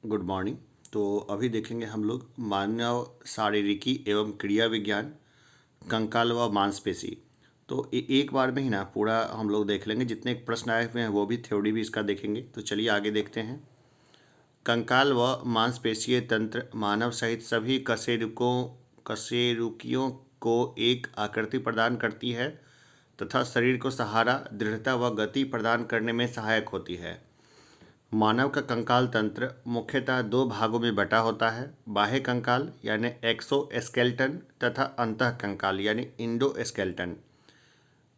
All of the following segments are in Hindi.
Good morning. तो अभी देखेंगे हम लोग मानव शारीरिकी एवं क्रिया विज्ञान, कंकाल व मांसपेशी। तो एक बार में ही ना पूरा हम लोग देख लेंगे, जितने प्रश्न आए हुए हैं वो भी, थ्योरी भी इसका देखेंगे। तो चलिए आगे देखते हैं। कंकाल व मांसपेशीय तंत्र मानव सहित सभी कशेरुकियों को एक आकृति प्रदान करती है तथा शरीर को सहारा, दृढ़ता व गति प्रदान करने में सहायक होती है। मानव का कंकाल तंत्र मुख्यतः दो भागों में बटा होता है: बाह्य कंकाल यानी एक्सोस्केलेटन तथा अंतः कंकाल यानी इंडोस्केलेटन।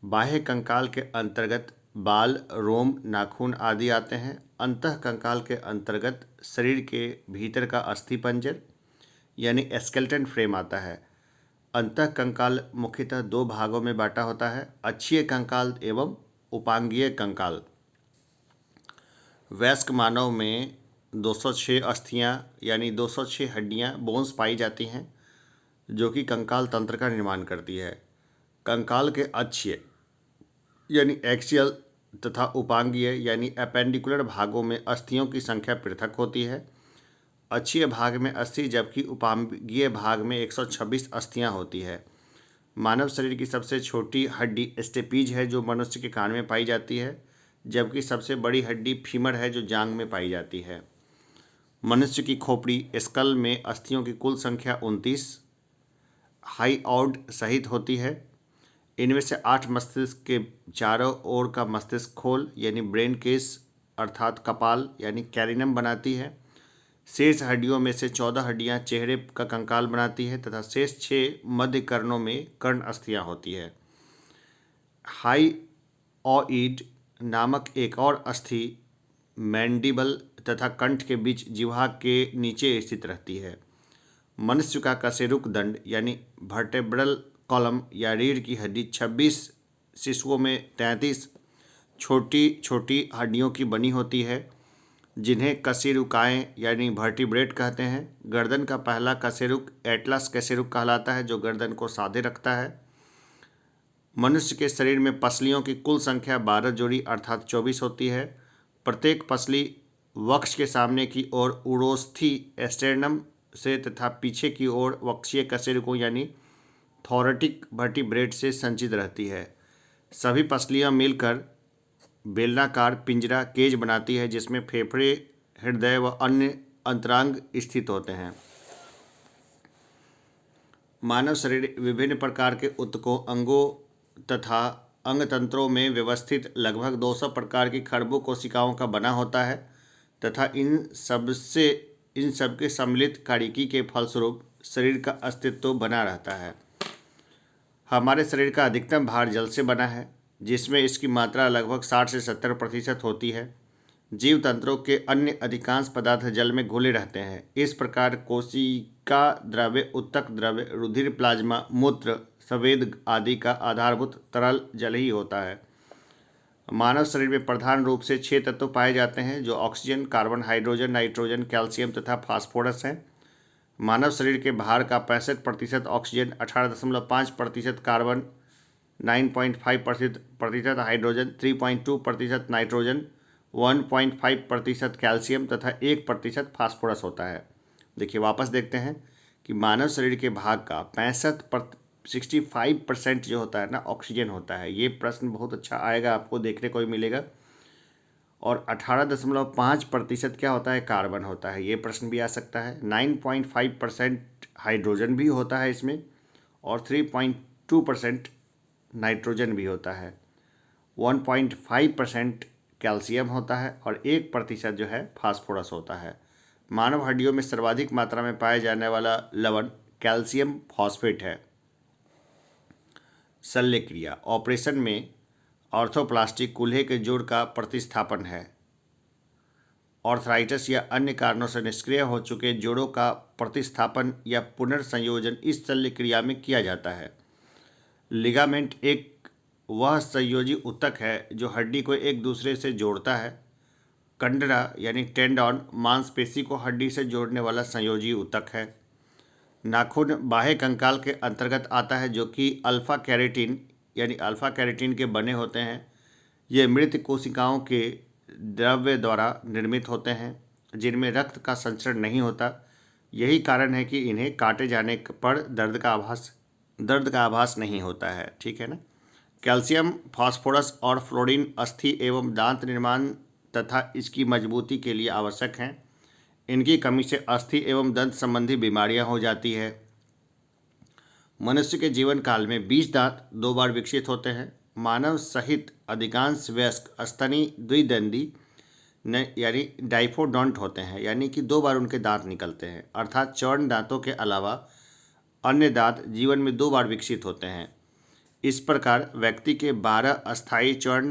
बाह्य कंकाल के अंतर्गत बाल, रोम, नाखून आदि आते हैं। अंतः कंकाल के अंतर्गत शरीर के भीतर का अस्थिपंजर यानी स्केलेटन फ्रेम आता है। अंतः कंकाल मुख्यतः दो भागों में बांटा होता है: अक्षीय कंकाल एवं उपांगीय कंकाल। वयस्क मानव में 206 अस्थियां यानी 206 हड्डियां बोन्स पाई जाती हैं, जो कि कंकाल तंत्र का निर्माण करती है। कंकाल के अक्षीय यानी एक्सियल तथा उपांगीय यानी एपेंडिकुलर भागों में अस्थियों की संख्या पृथक होती है। अक्षीय भाग में 80 जबकि उपांगीय भाग में 126 अस्थियां होती है। मानव शरीर की सबसे छोटी हड्डी स्टेपीज है, जो मनुष्य के कान में पाई जाती है, जबकि सबसे बड़ी हड्डी फीमर है, जो जांघ में पाई जाती है। मनुष्य की खोपड़ी स्कल में अस्थियों की कुल संख्या 29 हाइऑड सहित होती है। इनमें से 8 मस्तिष्क के चारों ओर का मस्तिष्क खोल यानी ब्रेन केस अर्थात कपाल यानी कैरिनम बनाती है। शेष हड्डियों में से 14 हड्डियां चेहरे का कंकाल बनाती है तथा शेष 6 मध्य कर्णों में कर्ण अस्थियां होती है। हाइऑइड नामक एक और अस्थि मैंडिबल तथा कंठ के बीच जिह्वा के नीचे स्थित रहती है। मनुष्य का कशेरुक दंड यानी वर्टेब्रल कॉलम या रीढ़ की हड्डी 26, शिशुओं में 33 छोटी छोटी हड्डियों की बनी होती है, जिन्हें कशेरुकाएं यानी वर्टिब्रेट कहते हैं। गर्दन का पहला कशेरुक एटलस कशेरुक कहलाता है, जो गर्दन को साधे रखता है। मनुष्य के शरीर में पसलियों की कुल संख्या 12 जोड़ी अर्थात 24 होती है। प्रत्येक पसली वक्ष के सामने की ओर उरोस्थी स्टेर्नम से तथा पीछे की ओर वक्षीय कशेरुकों यानी थोरेटिक वर्टिब्रेट से संचित रहती है। सभी पसलियां मिलकर बेलनाकार पिंजरा केज बनाती है, जिसमें फेफड़े, हृदय व अन्य अंतरांग स्थित होते हैं। मानव शरीर विभिन्न प्रकार के ऊतकों, अंगों तथा अंगतंत्रों में व्यवस्थित लगभग 200 प्रकार की खरबों कोशिकाओं का बना होता है तथा इन सबके सम्मिलित कार्यकी के फलस्वरूप शरीर का अस्तित्व बना रहता है। हमारे शरीर का अधिकतम भार जल से बना है, जिसमें इसकी मात्रा लगभग 60 से 70% होती है। जीव तंत्रों के अन्य अधिकांश पदार्थ जल में घुले रहते हैं। इस प्रकार कोशिका द्रव्य, ऊतक द्रव्य, रुधिर, प्लाज्मा, मूत्र, संवेद आदि का आधारभूत तरल जल ही होता है। मानव शरीर में प्रधान रूप से 6 तत्व पाए जाते हैं, जो oxygen, carbon, hydrogen, nitrogen, calcium तथा फास्फोरस हैं। मानव शरीर के भार का 65% oxygen, 18.5% carbon, 9.5% hydrogen, 3.2% nitrogen, 1.5% calcium तथा 1% फास्फोरस होता है। देखिए वापस देखते हैं कि मानव शरीर के भाग का 65% जो होता है ना, ऑक्सीजन होता है। ये प्रश्न बहुत अच्छा आएगा, आपको देखने को भी मिलेगा। और 18.5% क्या होता है? कार्बन होता है। ये प्रश्न भी आ सकता है। 9.5% हाइड्रोजन भी होता है इसमें, और 3.2% नाइट्रोजन भी होता है। 1.5% कैल्शियम होता है और 1% जो है फास्फोरस होता है। मानव हड्डियों में सर्वाधिक मात्रा में पाए जाने वाला लवण कैल्शियम फॉस्फेट है। शल्य क्रिया ऑपरेशन में ऑर्थोप्लास्टी कूल्हे के जोड़ का प्रतिस्थापन है। ऑर्थराइटिस या अन्य कारणों से निष्क्रिय हो चुके जोड़ों का प्रतिस्थापन या पुनर्संयोजन इस शल्य क्रिया में किया जाता है। लिगामेंट एक वह संयोजी ऊतक है जो हड्डी को एक दूसरे से जोड़ता है। कंडरा यानी टेंडॉन मांसपेशी को हड्डी से जोड़ने वाला संयोजी ऊतक है। नाखून बाह्य कंकाल के अंतर्गत आता है, जो कि अल्फा कैरेटीन के बने होते हैं। ये मृत कोशिकाओं के द्रव्य द्वारा निर्मित होते हैं। जिनमें रक्त का संचरण नहीं होता। यही कारण है कि इन्हें काटे जाने पर दर्द का आभास नहीं होता है। ठीक है ना। कैल्शियम, फास्फोरस और फ्लोरीन अस्थि एवं दांत निर्माण तथा इसकी मजबूती के लिए आवश्यक हैं। इनकी कमी से अस्थि एवं दंत संबंधी बीमारियां हो जाती है। मनुष्य के जीवन काल में 20 दांत 2 बार विकसित होते हैं। मानव सहित अधिकांश वयस्क स्तनी द्विदंती यानी डाइफोडोंट होते हैं, यानी कि 2 बार उनके दांत निकलते हैं, अर्थात चौड़ दांतों के अलावा अन्य दांत जीवन में 2 बार विकसित होते हैं। इस प्रकार व्यक्ति के 12 अस्थायी चौड़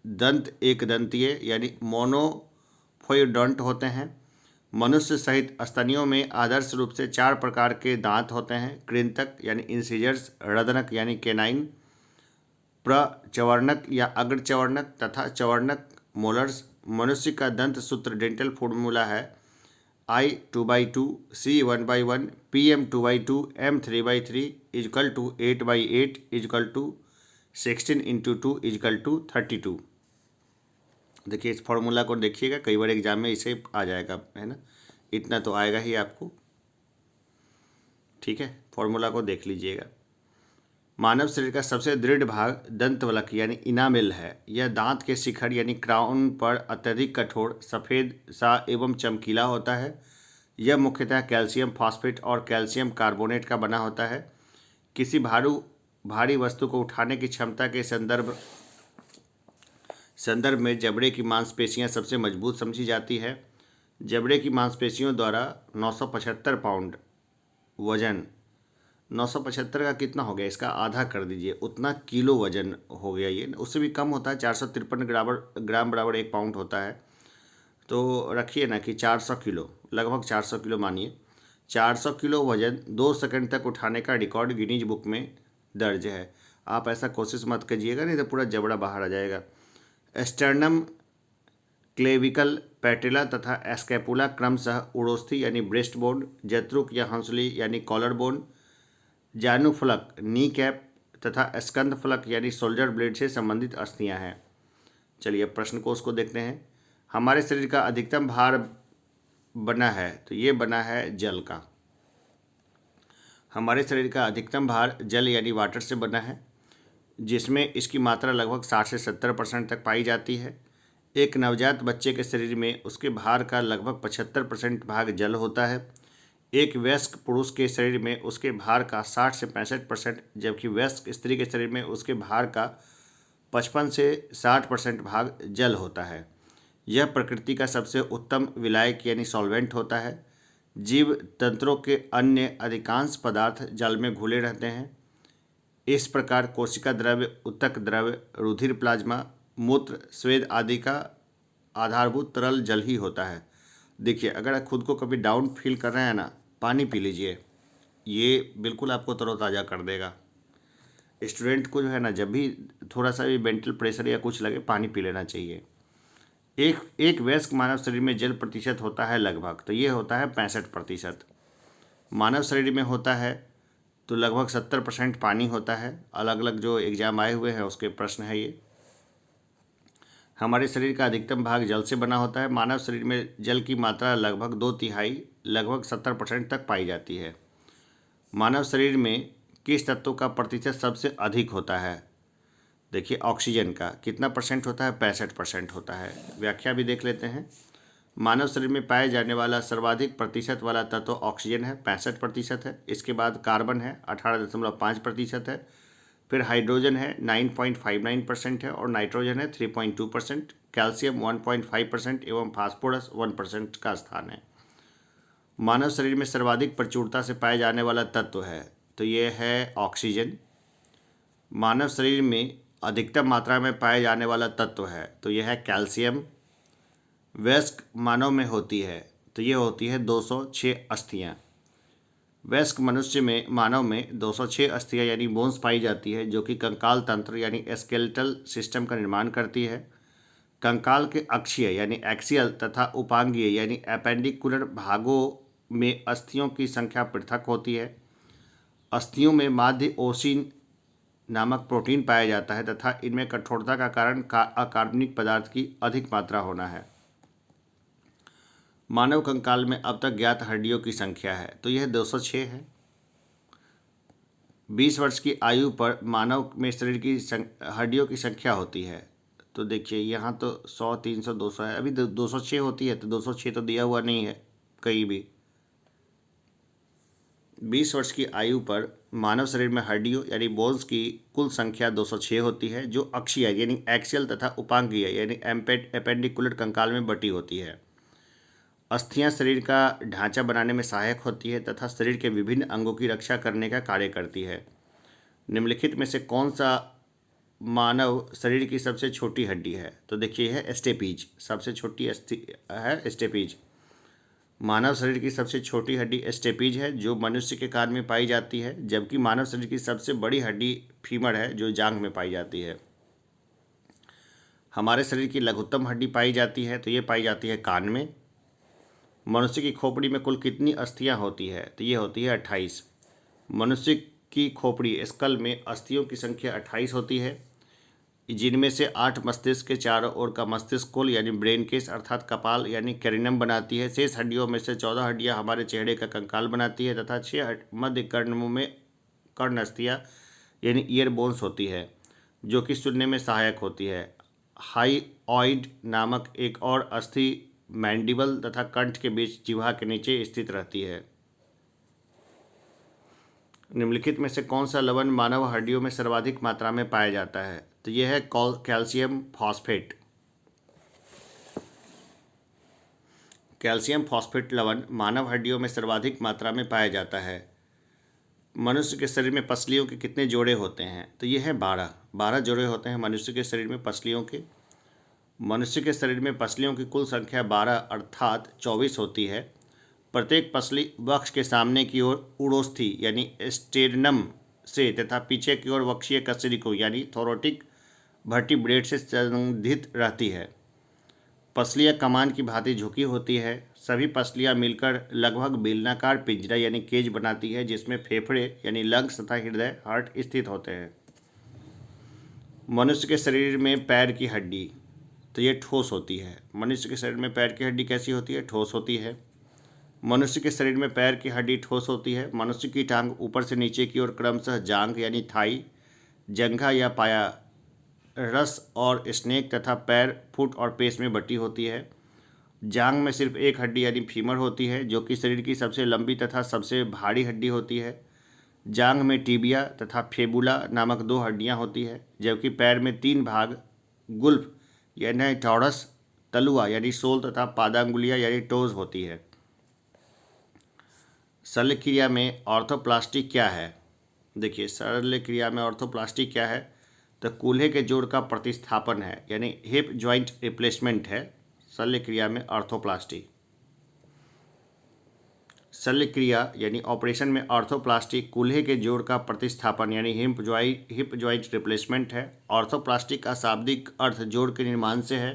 दंत एक दंतीय यानी मोनोफोयोडोंट होते हैं। मनुष्य सहित स्तनियों में आदर्श रूप से 4 प्रकार के दांत होते हैं: कृंतक यानी इंसिजर्स, रदनक यानी केनाइन, प्रचवर्णक या अग्रचवर्णक तथा चवर्णक मोलर्स। मनुष्य का दंत सूत्र डेंटल फॉर्मूला है I2/2, C1/1, PM2/2, M3/3 = 8/8 = 16 × 2 = 32। देखिए इस फॉर्मूला को देखिएगा, कई बार एग्जाम में इसे आ जाएगा, है ना। इतना तो आएगा ही आपको। ठीक है, फॉर्मूला को देख लीजिएगा। मानव शरीर का सबसे दृढ़ भाग दंतवलक यानी इनामेल है। यह दांत के शिखर यानी क्राउन पर अत्यधिक कठोर, सफ़ेद सा एवं चमकीला होता है। यह मुख्यतः कैल्शियम फॉस्फेट और कैल्शियम कार्बोनेट का बना होता है। किसी भारी वस्तु को उठाने की क्षमता के संदर्भ में जबड़े की मांसपेशियां सबसे मजबूत समझी जाती है। जबड़े की मांसपेशियों द्वारा 975 पाउंड वजन, 975 का कितना हो गया, इसका आधा कर दीजिए, उतना किलो वजन हो गया। ये उससे भी कम होता है, 453 ग्राम बराबर 1 पाउंड होता है। तो रखिए ना कि 400 किलो, लगभग 400 किलो मानिए। 400 किलो वजन 2 सेकंड तक उठाने का रिकॉर्ड गिनीज बुक में दर्ज है। आप ऐसा कोशिश मत कीजिएगा, नहीं तो पूरा जबड़ा बाहर आ जाएगा। एस्टर्नम, क्लेविकल, पैटेला तथा एस्कैपुला क्रमशः उड़ोस्थी यानी ब्रेस्ट बोन, जत्रुक या हंसली यानी कॉलर बोन, जानुफलक नी कैप तथा स्कंद फलक यानी शोल्डर ब्लेड से संबंधित अस्थियां हैं। चलिए प्रश्न को उसको देखते हैं। हमारे शरीर का अधिकतम भार बना है, तो ये बना है जल का। हमारे शरीर का अधिकतम भार जल यानी वाटर से बना है, जिसमें इसकी मात्रा लगभग 60 से 70% तक पाई जाती है। एक नवजात बच्चे के शरीर में उसके भार का लगभग 75% भाग जल होता है। एक वयस्क पुरुष के शरीर में उसके भार का 60 से 65%, जबकि वयस्क स्त्री के शरीर में उसके भार का 55 से 60% भाग जल होता है। यह प्रकृति का सबसे उत्तम विलायक यानी सॉल्वेंट होता है। जीव तंत्रों के अन्य अधिकांश पदार्थ जल में घुले रहते हैं। इस प्रकार कोशिका द्रव्य, उत्तक द्रव्य, रुधिर, प्लाज्मा, मूत्र, स्वेद आदि का आधारभूत तरल जल ही होता है। देखिए अगर आप खुद को कभी डाउन फील कर रहे हैं ना, पानी पी लीजिए, ये बिल्कुल आपको तरोताज़ा कर देगा। स्टूडेंट को जो है ना, जब भी थोड़ा सा भी मेंटल प्रेशर या कुछ लगे, पानी पी लेना चाहिए। एक वयस्क मानव शरीर में जल प्रतिशत होता है लगभग, तो ये होता है 65%। मानव शरीर में होता है तो लगभग 70% पानी होता है। अलग अलग जो एग्जाम आए हुए हैं उसके प्रश्न है ये। हमारे शरीर का अधिकतम भाग जल से बना होता है। मानव शरीर में जल की मात्रा लगभग 2/3 लगभग 70% तक पाई जाती है। मानव शरीर में किस तत्व का प्रतिशत सबसे अधिक होता है? देखिए ऑक्सीजन का कितना परसेंट होता है? 65% होता है। व्याख्या भी देख लेते हैं। मानव शरीर में पाए जाने वाला सर्वाधिक प्रतिशत वाला तत्व ऑक्सीजन है, 65% है। इसके बाद कार्बन है, 18.5% है। फिर हाइड्रोजन है, 9.59% है, और नाइट्रोजन है 3.2%। कैल्शियम 1.5% एवं फास्फोरस 1% का स्थान है। मानव शरीर में सर्वाधिक प्रचुरता से पाए जाने वाला तत्व है, तो ये है ऑक्सीजन। मानव शरीर में अधिकतम मात्रा में पाए जाने वाला तत्व है, तो यह है कैल्शियम। वयस्क मानव में होती है, तो ये होती है 206 अस्थियाँ। वयस्क मनुष्य में मानव में 206 अस्थियाँ यानी बोन्स पाई जाती है, जो कि कंकाल तंत्र यानी स्केलेटल सिस्टम का निर्माण करती है। कंकाल के अक्षीय यानी एक्सियल तथा उपांगीय यानी एपेंडिकुलर भागों में अस्थियों की संख्या पृथक होती है। अस्थियों में माध्य ओसिन नामक प्रोटीन पाया जाता है तथा इनमें कठोरता का कारण अकार्बनिक पदार्थ की अधिक मात्रा होना है। मानव कंकाल में अब तक ज्ञात हड्डियों की संख्या है, तो यह 206 है। 20 वर्ष की आयु पर मानव में शरीर की हड्डियों की संख्या होती है, तो देखिए यहाँ तो 100, 300, 200 है, अभी 206 होती है, तो 206 तो दिया हुआ नहीं है कहीं भी। 20 वर्ष की आयु पर मानव शरीर में हड्डियों यानी बोन्स की कुल संख्या 206 होती है, जो अक्षीय यानी एक्सियल तथा उपांगीय यानी एपेंडिकुलर कंकाल में बटी होती है। अस्थियां शरीर का ढांचा बनाने में सहायक होती है तथा शरीर के विभिन्न अंगों की रक्षा करने का कार्य करती है। निम्नलिखित में से कौन सा मानव शरीर की सबसे छोटी हड्डी है? तो देखिए यह है स्टेपीज, सबसे छोटी अस्थि है स्टेपीज। मानव शरीर की सबसे छोटी हड्डी स्टेपीज है, जो मनुष्य के कान में पाई जाती है, जबकि मानव शरीर की सबसे बड़ी हड्डी फीमर है, जो जांघ में पाई जाती है। हमारे शरीर की लघुत्तम हड्डी पाई जाती है, तो ये पाई जाती है कान में। मनुष्य की खोपड़ी में कुल कितनी अस्थियां होती है? तो ये होती है 28। मनुष्य की खोपड़ी स्कल में अस्थियों की संख्या 28 होती है, जिनमें से 8 मस्तिष्क के चारों ओर का मस्तिष्क कुल यानी ब्रेन केस अर्थात कपाल यानी कैरिनम बनाती है। शेष हड्डियों में से 14 हड्डियां हमारे चेहरे का कंकाल बनाती है तथा 6 मध्य कर्ण में कर्ण अस्थियां यानी ईयर बोन्स होती है, जो कि सुनने में सहायक होती है। हाईऑइड नामक एक और अस्थि मैंडिबल तथा कंठ के बीच जिह्वा के नीचे स्थित रहती है। निम्नलिखित में से कौन सा लवण मानव हड्डियों में सर्वाधिक मात्रा में पाया जाता है? तो यह है कैल्शियम फॉस्फेट। कैल्शियम फॉस्फेट लवण मानव हड्डियों में सर्वाधिक मात्रा में पाया जाता है। मनुष्य के शरीर में पसलियों के कितने जोड़े होते हैं? तो ये है 12 जोड़े होते हैं मनुष्य के शरीर में पसलियों के। मनुष्य के शरीर में पसलियों की कुल संख्या 12 अर्थात 24 होती है। प्रत्येक पसली वक्ष के सामने की ओर उड़ोस्थी यानी स्टेरनम से तथा पीछे की ओर वक्षीय कशेरुकी यानी थोरोटिक वर्टिब्रेट से संबंधित रहती है। पसलियाँ कमान की भांति झुकी होती है। सभी पसलियाँ मिलकर लगभग बेलनाकार पिंजरा यानी केज बनाती है, जिसमें फेफड़े यानी लंग्स तथा हृदय हार्ट स्थित होते हैं। मनुष्य के शरीर में पैर की हड्डी, तो ये ठोस होती है। मनुष्य के शरीर में पैर की हड्डी कैसी होती है? ठोस होती है। मनुष्य के शरीर में पैर की हड्डी ठोस होती है। मनुष्य की टांग ऊपर से नीचे की ओर क्रमशः जांघ यानी थाई, जंघा या पाया, रस और स्नेक तथा पैर फुट और पेश में बटी होती है। जांघ में सिर्फ एक हड्डी यानी फीमर होती है, जो कि शरीर की सबसे लंबी तथा सबसे भारी हड्डी होती है। जांघ में टीबिया तथा फेबुला नामक 2 हड्डियां होती है, जबकि पैर में 3 भाग गुल्फ यानी टॉरस, तलुआ यानी सोल तथा पादांगुलिया यानी टोज होती है। शल्य क्रिया में ऑर्थोप्लास्टी क्या है? देखिए शल्य क्रिया में ऑर्थोप्लास्टी क्या है? तो कूल्हे के जोड़ का प्रतिस्थापन है, यानी हिप जॉइंट रिप्लेसमेंट है शल्य क्रिया में ऑर्थोप्लास्टी। शल्य क्रिया यानी ऑपरेशन में ऑर्थोप्लास्टी कूल्हे के जोड़ का प्रतिस्थापन यानी हिप जॉइंट रिप्लेसमेंट है। ऑर्थोप्लास्टी का शाब्दिक अर्थ जोड़ के निर्माण से है।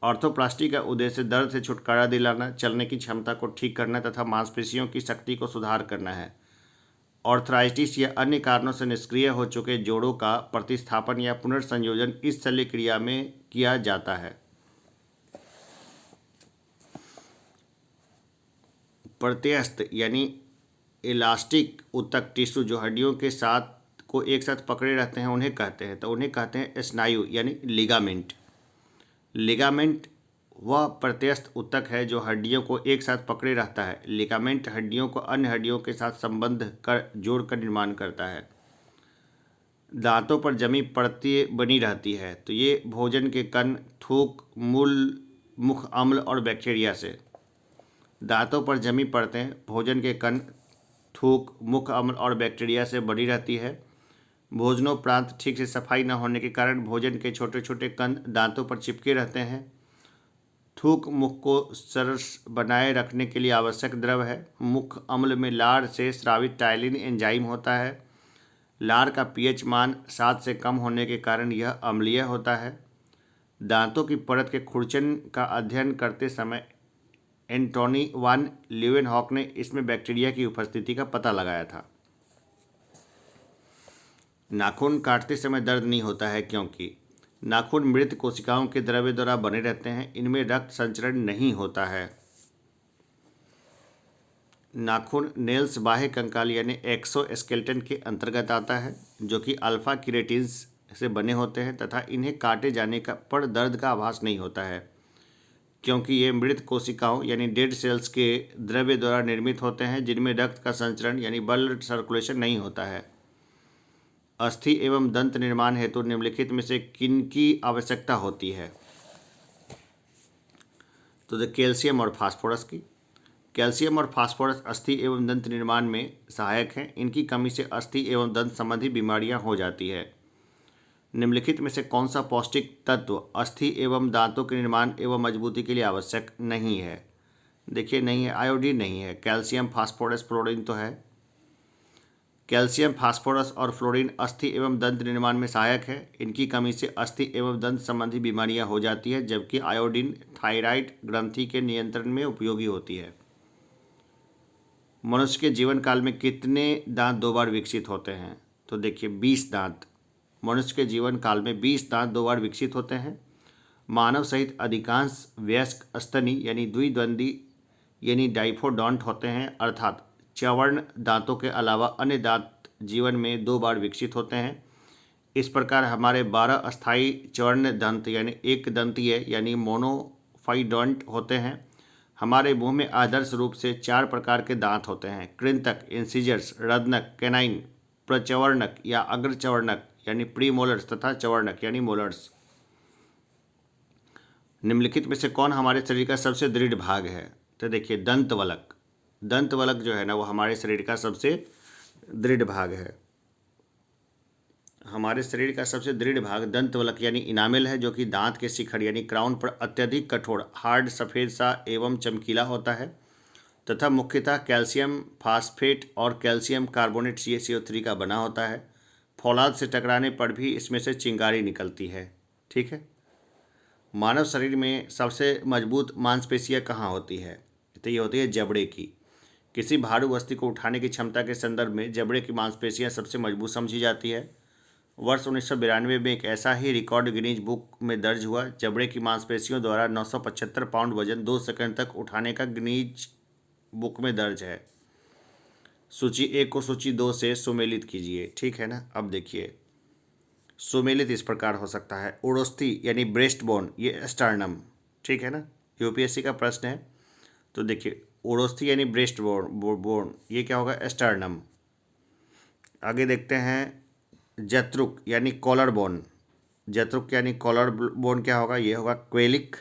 ऑर्थोप्लास्टी का उद्देश्य दर्द से छुटकारा दिलाना, चलने की क्षमता को ठीक करना तथा मांसपेशियों की शक्ति को सुधार करना है। ऑर्थराइटिस या अन्य कारणों से निष्क्रिय हो चुके जोड़ों का प्रतिस्थापन या पुनर्संयोजन इस शल्य क्रिया में किया जाता है। प्रत्यस्थ यानी इलास्टिक ऊतक टिश्यू जो हड्डियों के साथ को एक साथ पकड़े रहते हैं उन्हें कहते हैं, तो उन्हें कहते हैं स्नायु यानी लिगामेंट। लिगामेंट वह प्रत्यस्थ ऊतक है जो हड्डियों को एक साथ पकड़े रहता है। लिगामेंट हड्डियों को अन्य हड्डियों के साथ संबंध कर जोड़ कर निर्माण करता है। दांतों पर जमी परतें बनी रहती है, तो ये भोजन के कण, थूक, मूल, मुख अम्ल और बैक्टीरिया से। दांतों पर जमी परतें भोजन के कण, थूक, मुख अम्ल और बैक्टीरिया से बनी रहती है। भोजनोपरांत ठीक से सफाई न होने के कारण भोजन के छोटे छोटे कण दांतों पर चिपके रहते हैं। थूक मुख को सरस बनाए रखने के लिए आवश्यक द्रव है। मुख अम्ल में लार से स्रावित टाइलिन एंजाइम होता है। लार का पीएच मान 7 से कम होने के कारण यह अम्लीय होता है। दांतों की परत के खुरचन का अध्ययन करते समय एंटोनी वान लीeuwenhoek ने इसमें बैक्टीरिया की उपस्थिति का पता लगाया था। नाखून काटते समय दर्द नहीं होता है क्योंकि नाखून मृत कोशिकाओं के द्रव्य द्वारा बने रहते हैं, इनमें रक्त संचरण नहीं होता है। नाखून नेल्स बाह्य कंकाल यानी एक्सोस्केलेटन के अंतर्गत आता है, जो कि अल्फा किरेटिन्स से बने होते हैं तथा इन्हें काटे जाने का पर दर्द का आभास नहीं होता है, क्योंकि ये मृत कोशिकाओं यानी डेड सेल्स के द्रव्य द्वारा निर्मित होते हैं, जिनमें रक्त का संचरण यानी ब्लड सर्कुलेशन नहीं होता है। अस्थि एवं दंत निर्माण हेतु निम्नलिखित में से किनकी आवश्यकता होती है? तो कैल्शियम और फास्फोरस की। कैल्शियम और फास्फोरस अस्थि एवं दंत निर्माण में सहायक हैं। इनकी कमी से अस्थि एवं दंत संबंधी बीमारियां हो जाती है। निम्नलिखित में से कौन सा पौष्टिक तत्व अस्थि एवं दांतों के निर्माण एवं मजबूती के लिए आवश्यक नहीं है? देखिए, नहीं है, आयोडीन नहीं है। कैल्शियम, फास्फोरस, फ्लोरीन तो है। कैल्शियम, फास्फोरस और फ्लोरीन अस्थि एवं दंत निर्माण में सहायक है। इनकी कमी से अस्थि एवं दंत संबंधी बीमारियां हो जाती है, जबकि आयोडीन थायराइड ग्रंथि के नियंत्रण में उपयोगी होती है। मनुष्य के जीवन काल में कितने दांत 2 बार विकसित होते हैं? तो देखिए, 20 दांत। मनुष्य के जीवन काल में 20 दांत 2 बार विकसित होते हैं। मानव सहित अधिकांश वयस्क स्तनी यानी द्विदंती यानी डाइफोडोंट होते हैं, अर्थात चवर्ण दांतों के अलावा अन्य दांत जीवन में 2 बार विकसित होते हैं। इस प्रकार हमारे 12 अस्थायी चवर्ण दंत यानी एक दंतीय यानी मोनोफाइडोंट होते हैं। हमारे मुंह में आदर्श रूप से 4 प्रकार के दांत होते हैं: कृंतक, इंसिजर्स, रत्नक, कैनाइन, प्रचवर्णक या अग्रचवर्णक यानी प्रीमोलर्स तथा चवर्णक यानी मोलर्स। निम्नलिखित में से कौन हमारे शरीर का सबसे दृढ़ भाग है? तो देखिए, दंतवलक। दंतवलक जो है ना, वो हमारे शरीर का सबसे दृढ़ भाग है। हमारे शरीर का सबसे दृढ़ भाग दंतवलक यानी इनामेल है, जो कि दांत के शिखर यानी क्राउन पर अत्यधिक कठोर, हार्ड, सफ़ेद सा एवं चमकीला होता है तथा मुख्यतः कैल्शियम फास्फेट और कैल्शियम कार्बोनेट CaCO3 का बना होता है। फौलाद से टकराने पर भी इसमें से चिंगारी निकलती है। ठीक है। मानव शरीर में सबसे मजबूत मांसपेशियां कहाँ होती है? तो ये होती है जबड़े की। किसी भारी वस्तु को उठाने की क्षमता के संदर्भ में जबड़े की मांसपेशियां सबसे मजबूत समझी जाती है। वर्ष 1992 में एक ऐसा ही रिकॉर्ड गिनीज बुक में दर्ज हुआ। जबड़े की मांसपेशियों द्वारा 975 पाउंड वजन 2 सेकंड तक उठाने का गिनीज बुक में दर्ज है। सूची 1 को सूची 2 से सुमेलित कीजिए। ठीक है ना। अब देखिए, सुमेलित इस प्रकार हो सकता है: उड़ोस्थी यानी ब्रेस्ट बोन, ये स्टर्नम। ठीक है ना, UPSC का प्रश्न है। तो देखिए, उड़ोस्थी यानी ब्रेस्ट बोन, ये क्या होगा? स्टर्नम। आगे देखते हैं, जत्रुक यानी कॉलर बोन। जत्रुक यानी कॉलर बोन क्या होगा? ये होगा क्वेलिक।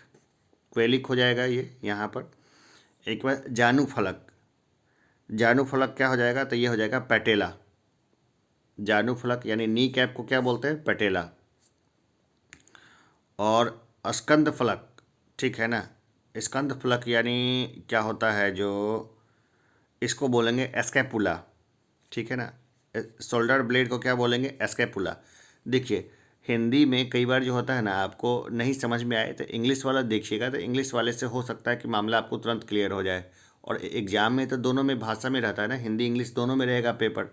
क्वेलिक हो जाएगा ये यहाँ पर। एक बार जानू फलक। जानू फलक क्या हो जाएगा? तो ये हो जाएगा पैटेला। जानू फलक यानी नी कैप को क्या बोलते हैं? पैटेला। और स्कंद फलक, ठीक है ना, स्कंद फलक यानी क्या होता है? जो इसको बोलेंगे एस्केपुला। ठीक है ना। शोल्डर ब्लेड को क्या बोलेंगे? एस्केपुला। देखिए, हिंदी में कई बार जो होता है ना, आपको नहीं समझ में आए तो इंग्लिश वाला देखिएगा, तो इंग्लिश वाले से हो सकता है कि मामला आपको तुरंत क्लियर हो जाए। और एग्जाम में तो दोनों में भाषा में रहता है ना, हिंदी इंग्लिश दोनों में रहेगा पेपर,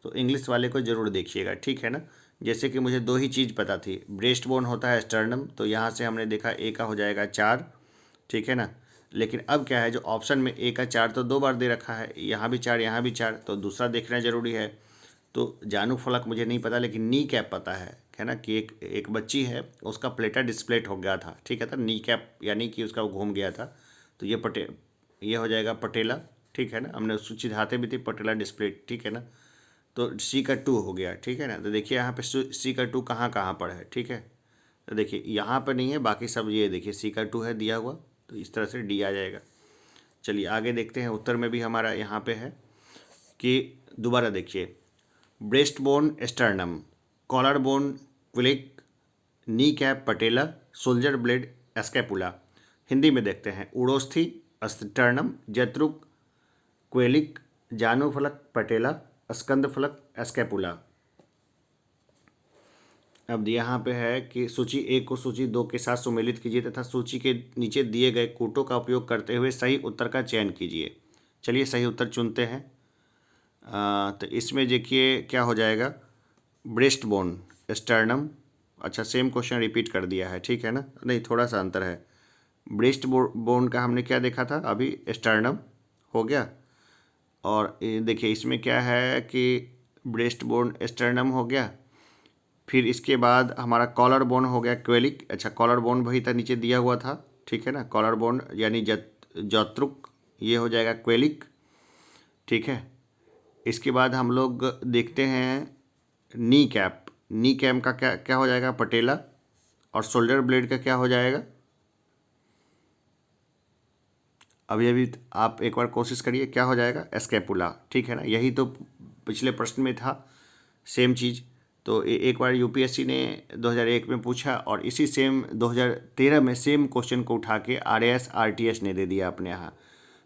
तो इंग्लिश वाले को ज़रूर देखिएगा। ठीक है ना। जैसे कि मुझे 2 ही चीज़ पता थी, ब्रेस्ट बोन होता है स्टर्नम, तो यहाँ से हमने देखा ए का हो जाएगा 4। ठीक है ना। लेकिन अब क्या है, जो ऑप्शन में ए का 4 तो 2 बार दे रखा है, यहाँ भी 4 यहाँ भी 4, तो दूसरा देखना जरूरी है। तो जानू फलक मुझे नहीं पता, लेकिन नी कैप पता है ना, कि एक बच्ची है, उसका प्लेटा डिस्प्लेट हो गया था। ठीक है था, नी कैप यानी कि उसका घूम गया था। तो ये हो जाएगा पटेला। ठीक है ना, हमने सूची धाते भी थी, पटेला डिस्प्लेट। ठीक है ना। तो सी का 2 हो गया। ठीक है ना। तो देखिए यहाँ पे सी का 2 कहाँ कहाँ पर है? ठीक है। तो देखिए यहाँ पर नहीं है, बाकी सब ये देखिए सी का 2 है दिया हुआ, तो इस तरह से डी आ जाएगा। चलिए आगे देखते हैं, उत्तर में भी हमारा यहाँ पे है कि दोबारा देखिए, breast bone sternum, collar bone clavicle, knee cap patella, shoulder blade scapula. Hindi में देखते हैं, उड़ोस्थी स्टर्नम, जत्रुक, क्वेलिक, जानू फलक पटेला, स्कंद फलक एस्केपुला। अब यहाँ पे है कि सूची 1 को सूची 2 के साथ सुमेलित कीजिए तथा सूची के नीचे दिए गए कूटों का उपयोग करते हुए सही उत्तर का चयन कीजिए। चलिए सही उत्तर चुनते हैं। तो इसमें देखिए क्या हो जाएगा? Breast bone sternum. अच्छा, सेम क्वेश्चन रिपीट कर दिया है। ठीक है ना, नहीं थोड़ा सा अंतर है। ब्रेस्ट बोन का हमने क्या देखा था? अभी स्टर्नम हो गया। और देखिए इसमें क्या है कि ब्रेस्ट बोन स्टर्नम हो गया, फिर इसके बाद हमारा कॉलर बोन हो गया क्वेलिक। अच्छा, कॉलर बोन वही था नीचे दिया हुआ था, ठीक है ना। कॉलर बोन यानी जौत्रुक, ये हो जाएगा क्वेलिक, ठीक है। इसके बाद हम लोग देखते हैं नी कैप। नी कैप का क्या क्या हो जाएगा, पटेला। और शोल्डर ब्लेड का क्या हो जाएगा, अभी अभी आप एक बार कोशिश करिए, क्या हो जाएगा, स्कैपुला, ठीक है ना। यही तो पिछले प्रश्न में था, सेम चीज़। तो एक बार यूपीएससी ने 2001 में पूछा और इसी सेम 2013 में सेम क्वेश्चन को उठा के आरएएस आरटीएस ने दे दिया अपने यहाँ।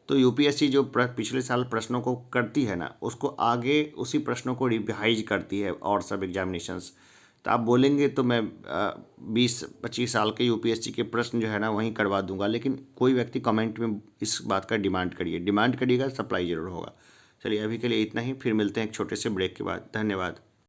तो यूपीएससी जो पिछले साल प्रश्नों को करती है ना, उसको आगे उसी प्रश्नों को रिवाइज करती है और सब एग्जामिनेशंस। तो आप बोलेंगे तो मैं 20-25 साल के यूपीएससी के प्रश्न जो है ना वहीं करवा दूंगा, लेकिन कोई व्यक्ति कमेंट में इस बात का डिमांड करिएगा, सप्लाई ज़रूर होगा। चलिए अभी के लिए इतना ही, फिर मिलते हैं एक छोटे से ब्रेक के बाद। धन्यवाद।